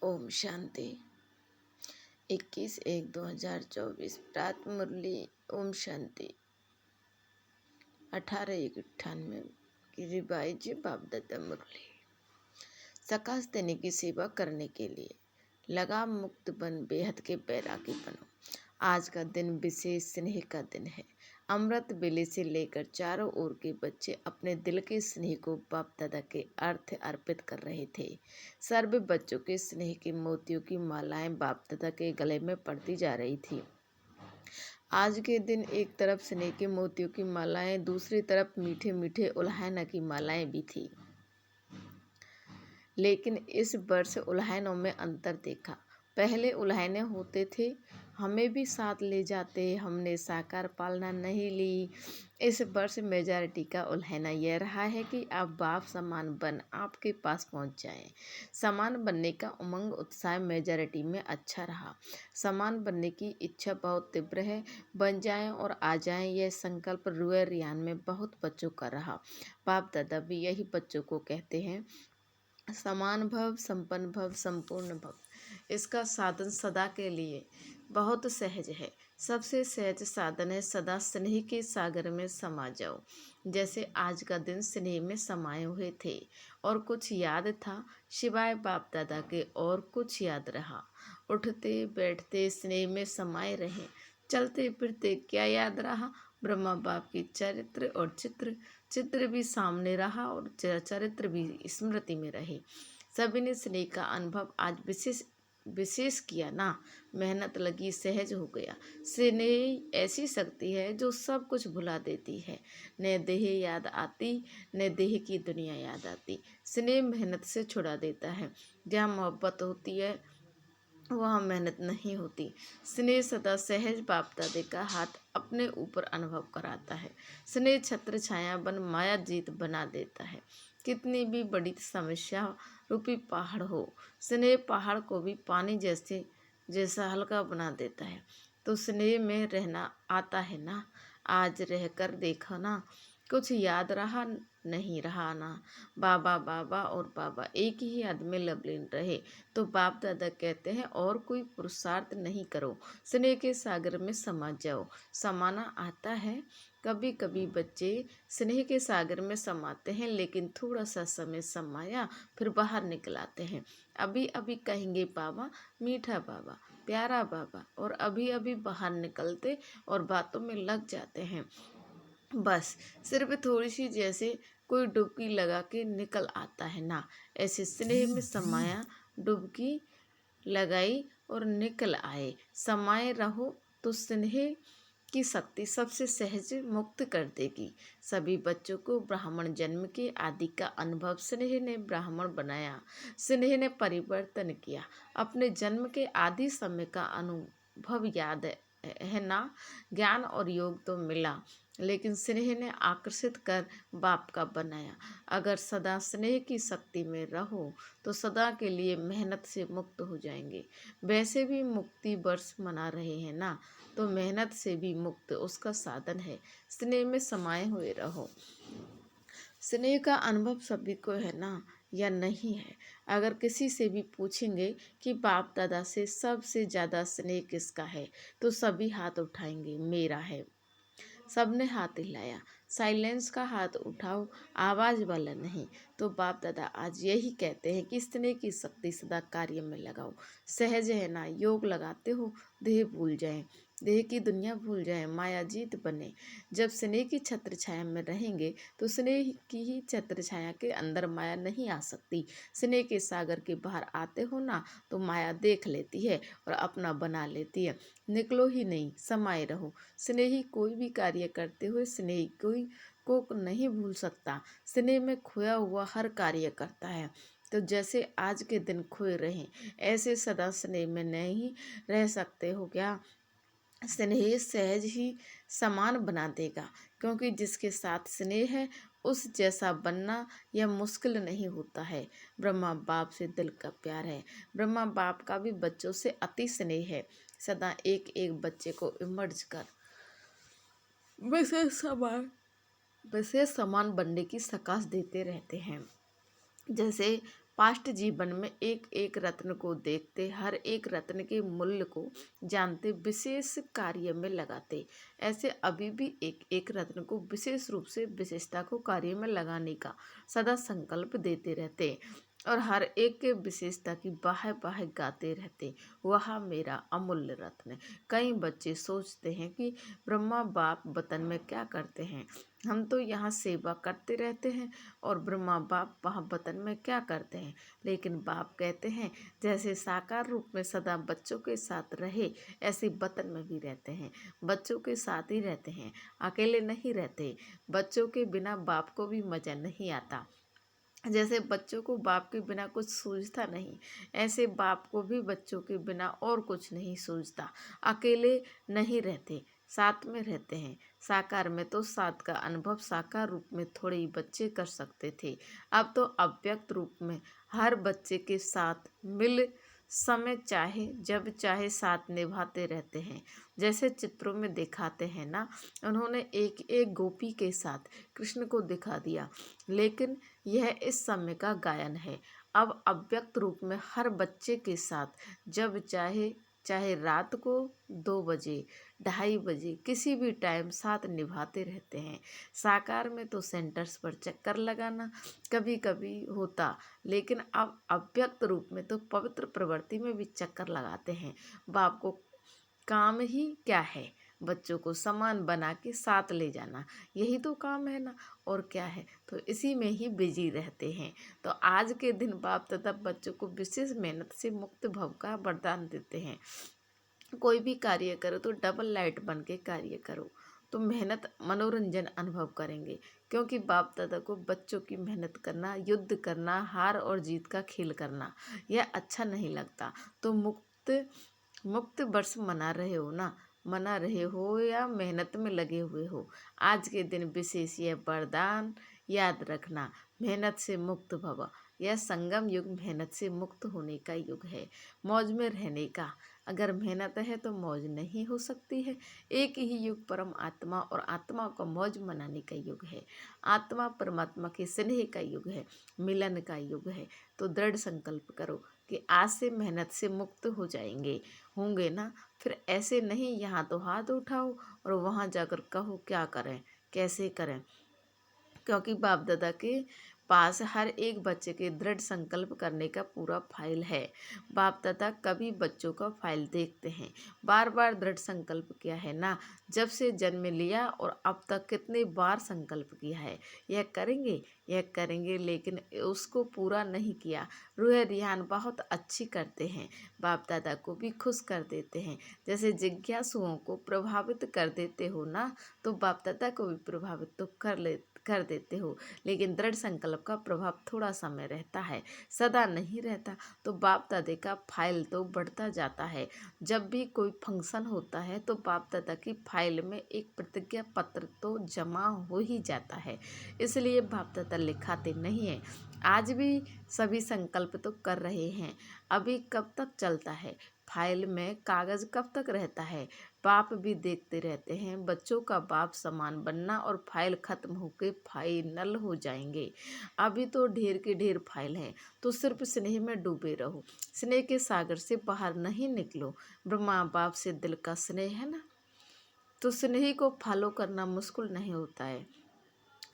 ओम शांति। 21/1/2024 प्रात मुरली। ओम शांति। 18/1/98 की रिवाइज बाप दादा मुरली। सकाश देने की सेवा करने के लिए लगाम मुक्त बन बेहद के बैरागी बनो। आज का दिन विशेष स्नेह का दिन है। अमृत बेले से लेकर चारों ओर के बच्चे अपने दिल के स्नेह को बाप दादा के अर्थ अर्पित कर रहे थे। सर्व बच्चों के स्नेह के मोतियों की मालाएं बाप दादा के गले में पड़ती जा रही थी। आज के दिन एक तरफ स्नेह के मोतियों की मालाएं, दूसरी तरफ मीठे मीठे उल्हाना की मालाएं भी थी। लेकिन इस वर्ष उल्हानों में अंतर देखा। पहले उल्हाने होते थे, हमें भी साथ ले जाते, हमने साकार पालना नहीं ली। इस वर्ष मेजॉरिटी का उल्हाना यह रहा है कि अब बाप समान बन आपके पास पहुंच जाएं। समान बनने का उमंग उत्साह मेजॉरिटी में अच्छा रहा। समान बनने की इच्छा बहुत तीव्र है। बन जाएं और आ जाएं, यह संकल्प रुए रियान में बहुत बच्चों का रहा। बाप दादा भी यही बच्चों को कहते हैं, समान भव, संपन्न भव, संपूर्ण भव। इसका साधन सदा के लिए बहुत सहज है। सबसे सहज साधन है सदा स्नेह के सागर में समा जाओ। जैसे आज का दिन स्नेह में समाये हुए थे और कुछ याद था शिवाय बाप दादा के, और कुछ याद रहा। उठते बैठते स्नेह में समाये रहे, चलते फिरते क्या याद रहा? ब्रह्मा बाप की चरित्र और चित्र भी सामने रहा और चरित्र भी स्मृति में रहे। सभी ने स्नेह का अनुभव आज विशेष किया ना। मेहनत लगी, सहज हो गया। स्नेह ऐसी शक्ति है जो सब कुछ भुला देती है। न देह याद आती, न देह की दुनिया याद आती। स्नेह मेहनत से छुड़ा देता है। जहाँ मोहब्बत होती है वहाँ मेहनत नहीं होती। स्नेह सदा सहज बाप दादे का हाथ अपने ऊपर अनुभव कराता है। स्नेह छत्र छाया बन माया जीत बना देता है। कितनी भी बड़ी समस्या रूपी पहाड़ हो, स्नेह पहाड़ को भी पानी जैसा हल्का बना देता है। तो स्नेह में रहना आता है ना। आज रहकर देखो ना, कुछ याद रहा नहीं रहा ना। बाबा बाबा और बाबा एक ही याद में लवलीन रहे। तो बाप दादा कहते हैं और कोई पुरुषार्थ नहीं करो, स्नेह के सागर में समा जाओ। समाना आता है। कभी कभी बच्चे स्नेह के सागर में समाते हैं, लेकिन थोड़ा सा समय समाया फिर बाहर निकल आते हैं। अभी अभी कहेंगे बाबा, मीठा बाबा, प्यारा बाबा, और अभी अभी बाहर निकलते और बातों में लग जाते हैं। बस सिर्फ थोड़ी सी, जैसे कोई डुबकी लगा के निकल आता है ना। ऐसे स्नेह में समाया, डुबकी लगाई और निकल आए। समाये रहो तो स्नेह की शक्ति सबसे सहज मुक्त कर देगी। सभी बच्चों को ब्राह्मण जन्म के आदि का अनुभव स्नेह ने ब्राह्मण बनाया। स्नेह ने परिवर्तन किया। अपने जन्म के आदि समय का अनुभव याद है ना। ज्ञान और योग तो मिला, लेकिन स्नेह ने आकर्षित कर बाप का बनाया। अगर सदा स्नेह की शक्ति में रहो तो सदा के लिए मेहनत से मुक्त हो जाएंगे। वैसे भी मुक्ति वर्ष मना रहे हैं ना, तो मेहनत से भी मुक्त उसका साधन है। स्नेह में समाये हुए रहो। स्नेह का अनुभव सभी को है ना या नहीं है? अगर किसी से भी पूछेंगे कि बाप दादा से सबसे ज़्यादा स्नेह किसका है, तो सभी हाथ उठाएंगे, मेरा है। सबने हाथ हिलाया। साइलेंस का हाथ उठाओ, आवाज़ वाला नहीं। तो बाप दादा आज यही कहते हैं कि स्नेह की शक्ति सदा कार्य में लगाओ। सहज है ना, योग लगाते हो, देह भूल जाएं, देह की दुनिया भूल जाएं, माया जीत बने। जब स्नेह की छत्र छाया में रहेंगे तो स्नेह की ही छत्र छाया के अंदर माया नहीं आ सकती। स्नेह के सागर के बाहर आते हो ना, तो माया देख लेती है और अपना बना लेती है। निकलो ही नहीं, समाये रहो। स्नेही कोई भी कार्य करते हुए स्नेही कोई को नहीं भूल सकता। स्नेह में खोया हुआ हर कार्य करता है। तो जैसे आज के दिन खोए रहे, ऐसे सदा स्नेह में नहीं रह सकते हो क्या? स्नेह सहज ही समान बना देगा, क्योंकि जिसके साथ स्नेह है उस जैसा बनना यह मुश्किल नहीं होता है। ब्रह्मा बाप से दिल का प्यार है। ब्रह्मा बाप का भी बच्चों से अति स्नेह है। सदा एक एक बच्चे को इमर्ज कर विशेष समान बनने की सकाश देते रहते हैं। जैसे पास्ट जीवन में एक एक रत्न को देखते, हर एक रत्न के मूल्य को जानते, विशेष कार्य में लगाते। ऐसे अभी भी एक एक रत्न को विशेष रूप से विशेषता को कार्य में लगाने का सदा संकल्प देते रहते और हर एक के विशेषता की बाहे बाहे गाते रहते, वह मेरा अमूल्य रत्न है। कई बच्चे सोचते हैं कि ब्रह्मा बाप वतन में क्या करते हैं, हम तो यहाँ सेवा करते रहते हैं और ब्रह्मा बाप वहाँ वतन में क्या करते हैं। लेकिन बाप कहते हैं जैसे साकार रूप में सदा बच्चों के साथ रहे, ऐसे वतन में भी रहते हैं, बच्चों के साथ ही रहते हैं, अकेले नहीं रहते। बच्चों के बिना बाप को भी मजा नहीं आता। जैसे बच्चों को बाप के बिना कुछ सूझता नहीं, ऐसे बाप को भी बच्चों के बिना और कुछ नहीं सूझता। अकेले नहीं रहते, साथ में रहते हैं। साकार में तो साथ का अनुभव साकार रूप में थोड़े ही बच्चे कर सकते थे, अब तो अव्यक्त रूप में हर बच्चे के साथ मिल समय चाहे जब चाहे साथ निभाते रहते हैं। जैसे चित्रों में दिखाते हैं ना, उन्होंने एक एक गोपी के साथ कृष्ण को दिखा दिया, लेकिन यह इस समय का गायन है। अब अव्यक्त रूप में हर बच्चे के साथ जब चाहे, चाहे रात को 2 बजे, 2:30 बजे, किसी भी टाइम साथ निभाते रहते हैं। साकार में तो सेंटर्स पर चक्कर लगाना कभी कभी होता, लेकिन अब अव्यक्त रूप में तो पवित्र प्रवृत्ति में भी चक्कर लगाते हैं। बाप को काम ही क्या है, बच्चों को सामान बना के साथ ले जाना, यही तो काम है ना, और क्या है। तो इसी में ही बिजी रहते हैं। तो आज के दिन बाप तथा बच्चों को विशेष मेहनत से मुक्त भव का वरदान देते हैं। कोई भी कार्य करो तो डबल लाइट बन के कार्य करो, तो मेहनत मनोरंजन अनुभव करेंगे। क्योंकि बाप दादा को बच्चों की मेहनत करना, युद्ध करना, हार और जीत का खेल करना यह अच्छा नहीं लगता। तो मुक्त मुक्त वर्ष मना रहे हो ना, मना रहे हो या मेहनत में लगे हुए हो, आज के दिन विशेष यह वरदान याद रखना, मेहनत से मुक्त भव। यह संगम युग मेहनत से मुक्त होने का युग है, मौज में रहने का। अगर मेहनत है तो मौज नहीं हो सकती है। एक ही युग परम आत्मा और आत्मा को मौज मनाने का युग है। आत्मा परमात्मा के स्नेह का युग है, मिलन का युग है। तो दृढ़ संकल्प करो कि आज से मेहनत से मुक्त हो जाएंगे, होंगे ना। फिर ऐसे नहीं यहाँ तो हाथ उठाओ और वहाँ जाकर कहो क्या करें, कैसे करें। क्योंकि बाप दादा के पास हर एक बच्चे के दृढ़ संकल्प करने का पूरा फाइल है। बाप दादा कभी बच्चों का फाइल देखते हैं, बार बार दृढ़ संकल्प किया है ना, जब से जन्म लिया और अब तक कितने बार संकल्प किया है, यह करेंगे यह करेंगे, लेकिन उसको पूरा नहीं किया। रूह रिहान बहुत अच्छी करते हैं, बाप दादा को भी खुश कर देते हैं। जैसे जिज्ञासुओं को प्रभावित कर देते हो ना, तो बाप दादा को भी प्रभावित तो कर देते हो। लेकिन दृढ़ संकल्प का प्रभाव थोड़ा समय रहता है, सदा नहीं रहता। तो बाप दादा का फाइल तो बढ़ता जाता है। जब भी कोई फंक्शन होता है तो बाप दादा की फाइल में एक प्रतिज्ञा पत्र तो जमा हो ही जाता है, इसलिए बाप दादा लिखाते नहीं हैं। आज भी सभी संकल्प तो कर रहे हैं। अभी कब तक चलता है, फाइल में कागज कब तक रहता है। बाप भी देखते रहते हैं बच्चों का बाप समान बनना, और फाइल खत्म होके फाइनल हो जाएंगे। अभी तो ढेर के ढेर फाइल हैं, तो सिर्फ स्नेह में डूबे रहो, स्नेह के सागर से बाहर नहीं निकलो। ब्रह्मा बाप से दिल का स्नेह है ना, तो स्नेह को फॉलो करना मुश्किल नहीं होता है।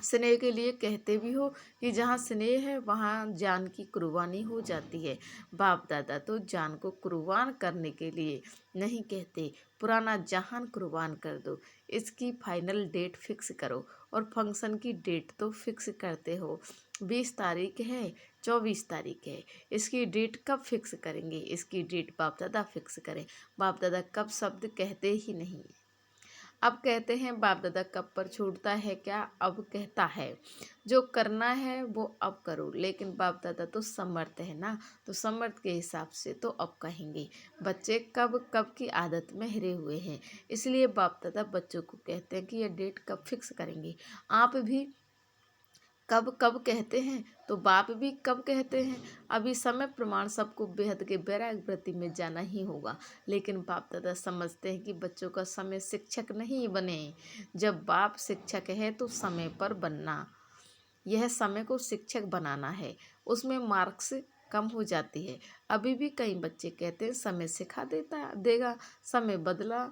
स्नेह के लिए कहते भी हो कि जहाँ स्नेह है वहाँ जान की कुर्बानी हो जाती है। बाप दादा तो जान को कुर्बान करने के लिए नहीं कहते, पुराना जहान कुर्बान कर दो। इसकी फाइनल डेट फिक्स करो, और फंक्शन की डेट तो फिक्स करते हो। 20 तारीख है, 24 तारीख है, इसकी डेट कब फिक्स करेंगे, इसकी डेट बाप दादा फिक्स करें। बाप दादा कब शब्द कहते ही नहीं। अब कहते हैं बाप दादा कब पर छूटता है क्या, अब कहता है जो करना है वो अब करो। लेकिन बाप दादा तो समर्थ है ना, तो समर्थ के हिसाब से तो अब कहेंगे। बच्चे कब कब की आदत में हिरे हुए हैं, इसलिए बाप दादा बच्चों को कहते हैं कि यह डेट कब फिक्स करेंगे। आप भी कब कब कहते हैं, तो बाप भी कब कहते हैं। अभी समय प्रमाण सबको बेहद के वैराग्य वृत्ति में जाना ही होगा। लेकिन बाप दादा समझते हैं कि बच्चों का समय शिक्षक नहीं बने। जब बाप शिक्षक है तो समय पर बनना, यह समय को शिक्षक बनाना है। उसमें मार्क्स कम हो जाती है। अभी भी कई बच्चे कहते हैं समय सिखा देगा, समय बदला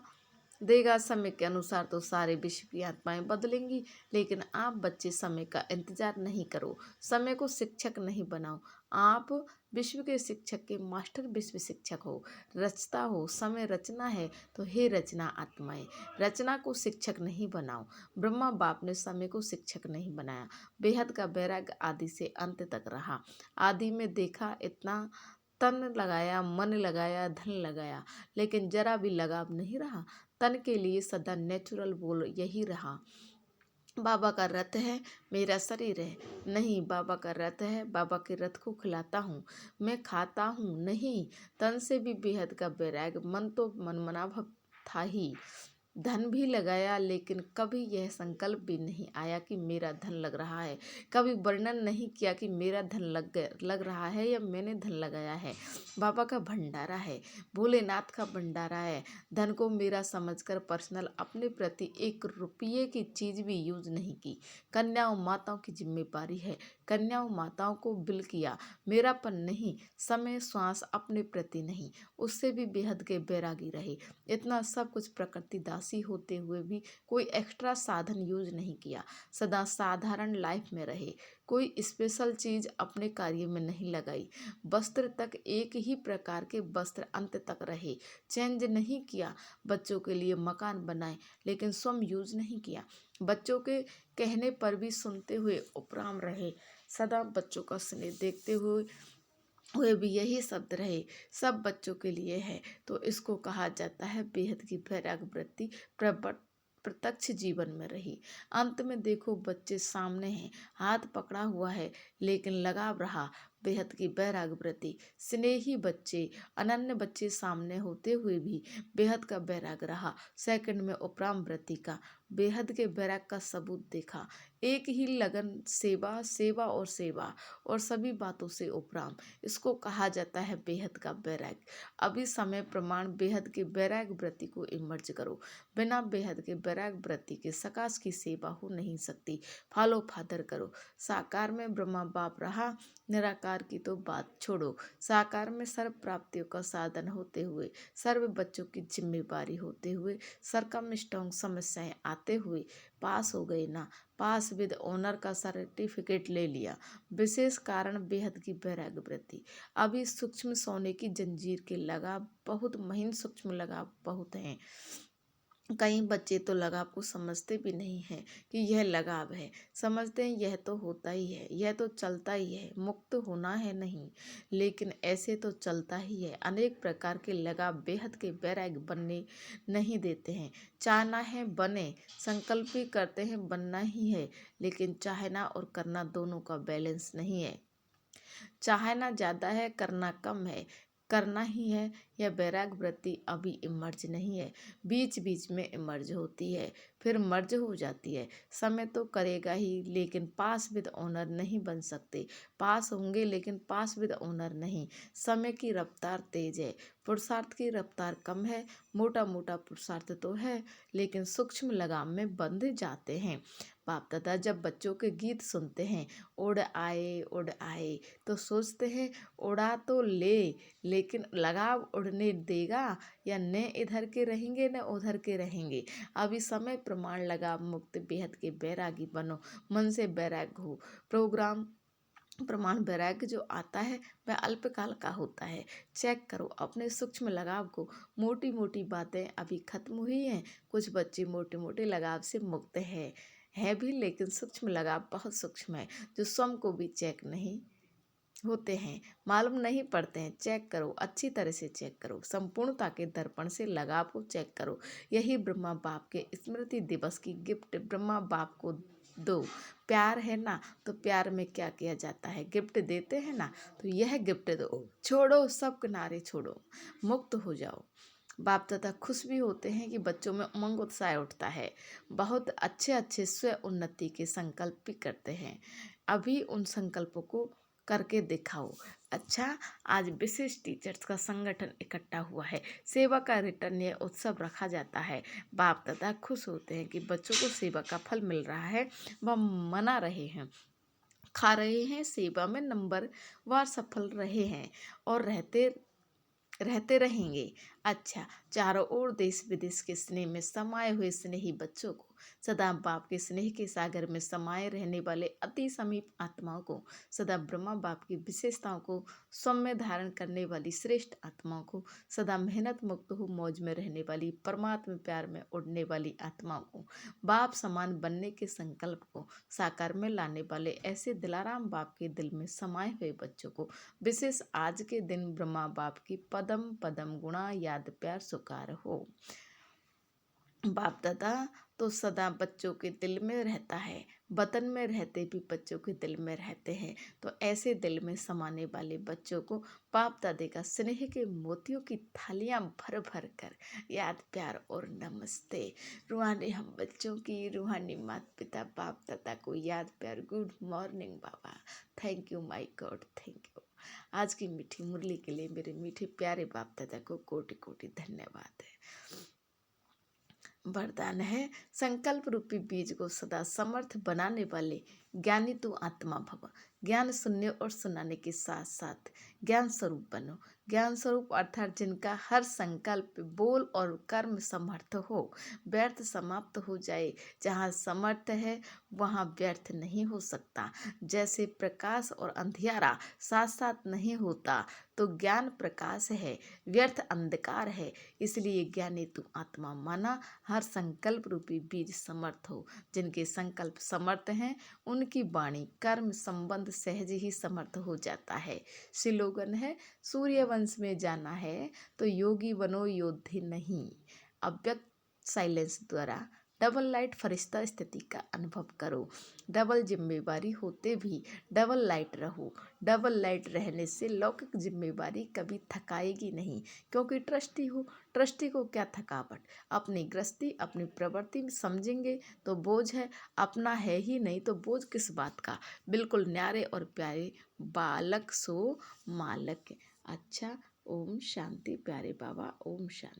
देगा, समय के अनुसार तो सारे विश्व की आत्माएं बदलेंगी। लेकिन आप बच्चे समय का इंतजार नहीं करो, समय को शिक्षक नहीं बनाओ। आप विश्व के शिक्षक के मास्टर विश्व शिक्षक हो, रचता हो। समय रचना है तो हे रचना आत्माएं, रचना को शिक्षक नहीं बनाओ। ब्रह्मा बाप ने समय को शिक्षक नहीं बनाया। बेहद का वैराग्य आदि से अंत तक रहा। आदि में देखा इतना तन लगाया, मन लगाया, धन लगाया, लेकिन जरा भी लगाव नहीं रहा। तन के लिए सदा नेचुरल बोल यही रहा, बाबा का रथ है, मेरा शरीर है। नहीं, बाबा का रथ है, बाबा के रथ को खिलाता हूँ, मैं खाता हूँ नहीं। तन से भी बेहद का वैराग, मन तो मनमना भव था ही। धन भी लगाया, लेकिन कभी यह संकल्प भी नहीं आया कि मेरा धन लग रहा है। कभी वर्णन नहीं किया कि मेरा धन लग रहा है या मैंने धन लगाया है। बाबा का भंडारा है, भोलेनाथ का भंडारा है। धन को मेरा समझकर पर्सनल अपने प्रति 1 रुपये की चीज भी यूज नहीं की। कन्याओं माताओं की जिम्मेदारी है, कन्याओं माताओं को बिल किया, मेरापन नहीं। समय श्वास अपने प्रति नहीं, उससे भी बेहद के बैरागी रहे। इतना सब कुछ प्रकृति दासी होते हुए भी कोई एक्स्ट्रा साधन यूज नहीं किया। सदा साधारण लाइफ में रहे, कोई स्पेशल चीज अपने कार्य में नहीं लगाई। वस्त्र तक एक ही प्रकार के वस्त्र अंत तक रहे, चेंज नहीं किया। बच्चों के लिए मकान बनाए, लेकिन स्वयं यूज नहीं किया। बच्चों के कहने पर भी सुनते हुए उपराम रहे। सदा बच्चों का स्नेह देखते हुए भी यही शब्द रहे, सब बच्चों के लिए है। तो इसको कहा जाता है बेहद की वैराग्य वृत्ति प्रत्यक्ष जीवन में रही। अंत में देखो, बच्चे सामने हैं, हाथ पकड़ा हुआ है, लेकिन लगाव रहा। बेहद की वैराग्य वृत्ति, स्नेही बच्चे, अनन्य बच्चे सामने होते हुए भी बेहद का वैराग रहा। सेकंड में उपराम वृत्ति का, बेहद के वैराग का सबूत देखा। एक ही लगन, सेवा सेवा और सेवा, और सभी बातों से उपराम। इसको कहा जाता है बेहद का वैराग। अभी समय प्रमाण बेहद के वैराग वृत्ति को इमर्ज करो। बिना बेहद के वैराग वृत्ति के सकाश की सेवा हो नहीं सकती। फॉलो फादर करो। साकार में ब्रह्मा बाप रहा, निराकार की तो बात छोड़ो। साकार में सर्व प्राप्तियों का साधन होते हुए, सर्व बच्चों की जिम्मेवारी होते हुए, सरकमस्टेंस समस्याएं आते हुए पास हो गए ना। पास विद ऑनर का सर्टिफिकेट ले लिया। विशेष कारण बेहद की वैराग्य वृत्ति। अभी सूक्ष्म सोने की जंजीर के लगाव बहुत महीन, सूक्ष्म लगाव बहुत हैं। कई बच्चे तो लगाव को समझते भी नहीं हैं कि यह लगाव है। समझते हैं यह तो होता ही है, यह तो चलता ही है, मुक्त होना है नहीं। लेकिन ऐसे तो चलता ही है। अनेक प्रकार के लगाव बेहद के वैराग्य बनने नहीं देते हैं। चाहना है बने, संकल्प भी करते हैं बनना ही है, लेकिन चाहना और करना दोनों का बैलेंस नहीं है। चाहना ज़्यादा है, करना कम है, करना ही है। यह वैराग वृत्ति अभी इमर्ज नहीं है, बीच बीच में इमर्ज होती है, फिर मर्ज हो जाती है। समय तो करेगा ही, लेकिन पास विद ऑनर नहीं बन सकते। पास होंगे, लेकिन पास विद ऑनर नहीं। समय की रफ्तार तेज है, पुरुषार्थ की रफ्तार कम है। मोटा मोटा पुरुषार्थ तो है, लेकिन सूक्ष्म लगाम में बंध जाते हैं। बाप दादा जब बच्चों के गीत सुनते हैं, उड़ आए, तो सोचते हैं उड़ा तो ले, लेकिन लगाव उड़ने देगा या न इधर के रहेंगे न उधर के रहेंगे। अभी समय प्रमाण लगाव मुक्त बेहद के बैरागी बनो, मन से बैराग हो। प्रोग्राम प्रमाण वैराग्य जो आता है वह अल्पकाल का होता है। चेक करो अपने सूक्ष्म लगाव को। मोटी मोटी बातें अभी खत्म हुई हैं। कुछ बच्चे मोटे मोटे लगाव से मुक्त है भी, लेकिन सूक्ष्म लगाव बहुत सूक्ष्म है, जो स्वयं को भी चेक नहीं होते हैं, मालूम नहीं पड़ते हैं। चेक करो, अच्छी तरह से चेक करो। संपूर्णता के दर्पण से लगाव को चेक करो। यही ब्रह्मा बाप के स्मृति दिवस की गिफ्ट ब्रह्मा बाप को दो। प्यार है ना, तो प्यार में क्या किया जाता है, गिफ्ट देते हैं ना, तो यह गिफ्ट दो। छोड़ो सब किनारे, छोड़ो, मुक्त हो जाओ। बाप दादा खुश भी होते हैं कि बच्चों में उमंग उत्साह उठता है। बहुत अच्छे अच्छे स्व उन्नति के संकल्प भी करते हैं। अभी उन संकल्पों को करके दिखाओ। अच्छा, आज विशेष टीचर्स का संगठन इकट्ठा हुआ है, सेवा का रिटर्न यह उत्सव रखा जाता है। बाप दादा खुश होते हैं कि बच्चों को सेवा का फल मिल रहा है, वह मना रहे हैं। खा रहे हैं, सेवा में नंबर वार सफल रहे हैं और रहते रहते रहेंगे। अच्छा, चारों ओर देश विदेश के स्नेह में समाये हुए स्नेही बच्चों को, सदा बाप के स्नेह के सागर में समाये रहने वाले अति समीप आत्माओं को, सदा ब्रह्मा बाप की विशेषताओं को सौम्य धारण करने वाली श्रेष्ठ आत्माओं को, सदा मेहनत मुक्त हो मौज में रहने वाली परमात्मा प्यार में उड़ने वाली आत्माओं को, बाप समान बनने के संकल्प को साकार में लाने वाले ऐसे दिलाराम बाप के दिल में समाये हुए बच्चों को, विशेष आज के दिन ब्रह्मा बाप की पदम पदम गुणा याद प्यार सुकार हो। बाप दादा तो सदा बच्चों के दिल में रहता है, वतन में रहते भी बच्चों के दिल में रहते हैं। तो ऐसे दिल में समाने वाले बच्चों को बाप दादे का स्नेह के मोतियों की थालियां भर भर कर याद प्यार और नमस्ते। रूहानी हम बच्चों की रूहानी माता पिता बाप दादा को याद प्यार, good morning Baba, thank you my God, thank you. आज की मीठी मुरली के लिए मेरे मीठे प्यारे बाप दादा को कोटि कोटि धन्यवाद है। वरदान है, संकल्प रूपी बीज को सदा समर्थ बनाने वाले ज्ञानी तू आत्मा भव। ज्ञान सुनने और सुनाने के साथ साथ ज्ञान स्वरूप बनो। ज्ञान स्वरूप अर्थात जिनका हर संकल्प बोल और कर्म समर्थ हो, व्यर्थ समाप्त हो जाए। जहाँ समर्थ है वहाँ व्यर्थ नहीं हो सकता। जैसे प्रकाश और अंधियारा साथ साथ नहीं होता, तो ज्ञान प्रकाश है, व्यर्थ अंधकार है। इसलिए ज्ञानी तू आत्मा माना, हर संकल्प रूपी बीज समर्थ हो। जिनके संकल्प समर्थ हैं उनकी वाणी कर्म संबंध सहज ही समर्थ हो जाता है। स्लोगन है, सूर्य वंश में जाना है तो योगी बनो योद्धे नहीं। अव्यक्त साइलेंस द्वारा डबल लाइट फरिश्ता स्थिति का अनुभव करो। डबल जिम्मेवारी होते भी डबल लाइट रहो। डबल लाइट रहने से लौकिक जिम्मेवारी कभी थकाएगी नहीं, क्योंकि ट्रस्टी हो। ट्रस्टी को क्या थकावट, अपनी गृहस्थी अपनी प्रवृत्ति में समझेंगे तो बोझ है, अपना है ही नहीं तो बोझ किस बात का। बिल्कुल न्यारे और प्यारे बालक सो मालक। अच्छा, ओम शांति प्यारे बाबा, ओम शांति।